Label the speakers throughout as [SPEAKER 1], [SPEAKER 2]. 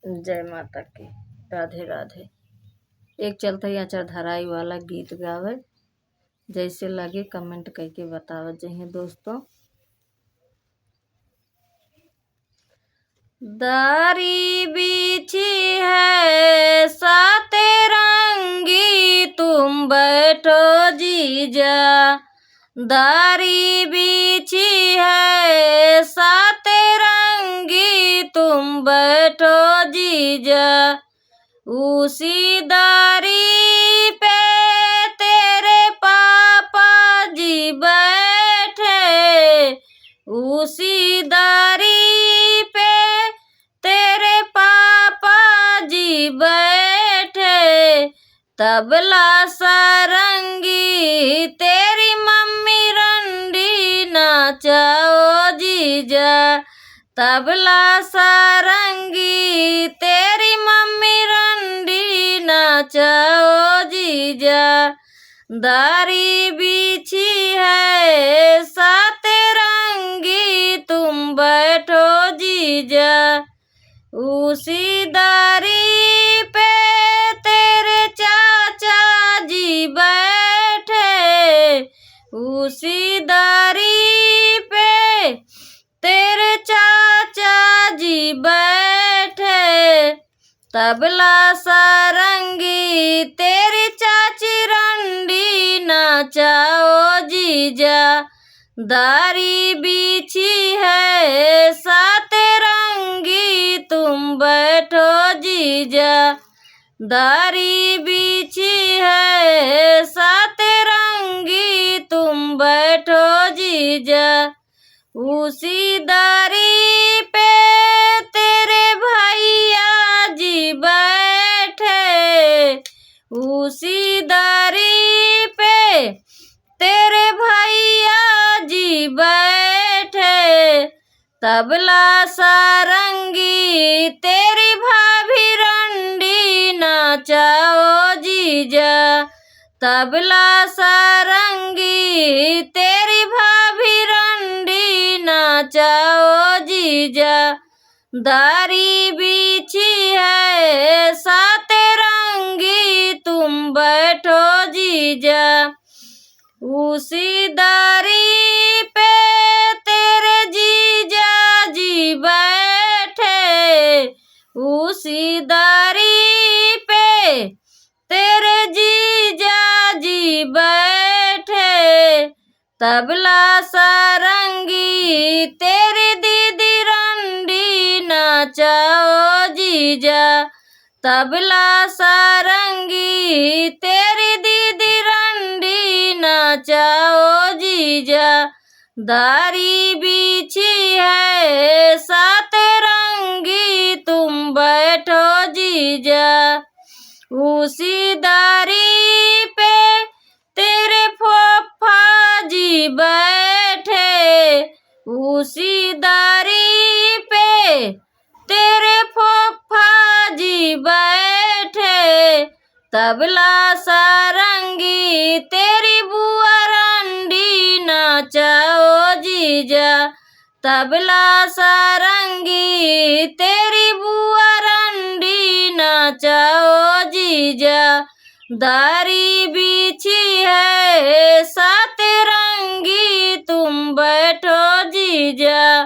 [SPEAKER 1] जय माता की। राधे राधे। एक चलते आचार धराई वाला गीत गावे, जैसे लगे कमेंट करके बतावत जइए दोस्तों। दारी बिछी है सतरंगी, तुम बैठो जीजा। दारी बिछी है सतरंगी, तुम बैठो जीजा। उसी दारी पे तेरे पापा जी बैठे, उसी दारी पे तेरे पापा जी बैठे। तबला सारंगी तेरी मम्मी रंडी, नाचाओ जीजा। तबला सारंगी तेरी मम्मी रंडी, नाचाओ जीजा। दारी बिछी है सतरंगी, तुम बैठो जीजा। उसी दारी पे तेरे चाचा जी बैठे, उसी दारी पे तेरे चाचा जी बैठे। तबला सारंगी तेरी चाची रंडी, नाचाओ जीजा। दारी बिछी है सतरंगी, तुम बैठो जीजा। दारी बिछी है सतरंगी, तुम बैठो जीजा। उसी दारी पे तेरे भैया जी बैठे, उसी दारी पे तेरे भैया जी बैठे। तबला सारंगी तेरी भाभी रंडी, नाचाओ जीजा। तबला सारंगी तेरी भाभी रंडी, नाचाओ जीजा। दारी बिछी है सतरंगी, तुम बैठो जीजा। उसी दारी पे तेरे जीजा जी बैठे, उसी दारी पे तेरे जीजा जी बैठे। तबला सारंगी तेरी दीदी रंडी, नाचाओ जीजा। तबला सारंगी तेरी दीदी रंडी, नाचाओ जीजा। दारी बिछी है सतरंगी, तुम बैठो जीजा। उसी दारी पे तेरे फूफा जी बैठे, उसी दारी पे तेरे फूफा जी बैठे। तबला सारंगी तेरी बुआ रंडी, नाचाओ जीजा। तबला सारंगी तेरी बुआ रंडी, नाचाओ जीजा। दारी बिछी है सतरंगी, तुम बैठो जीजा।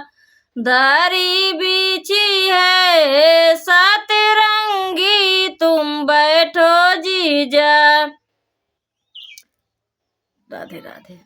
[SPEAKER 1] दारी बिछी है सतरंगी, तुम बैठो जीजा। राधे राधे।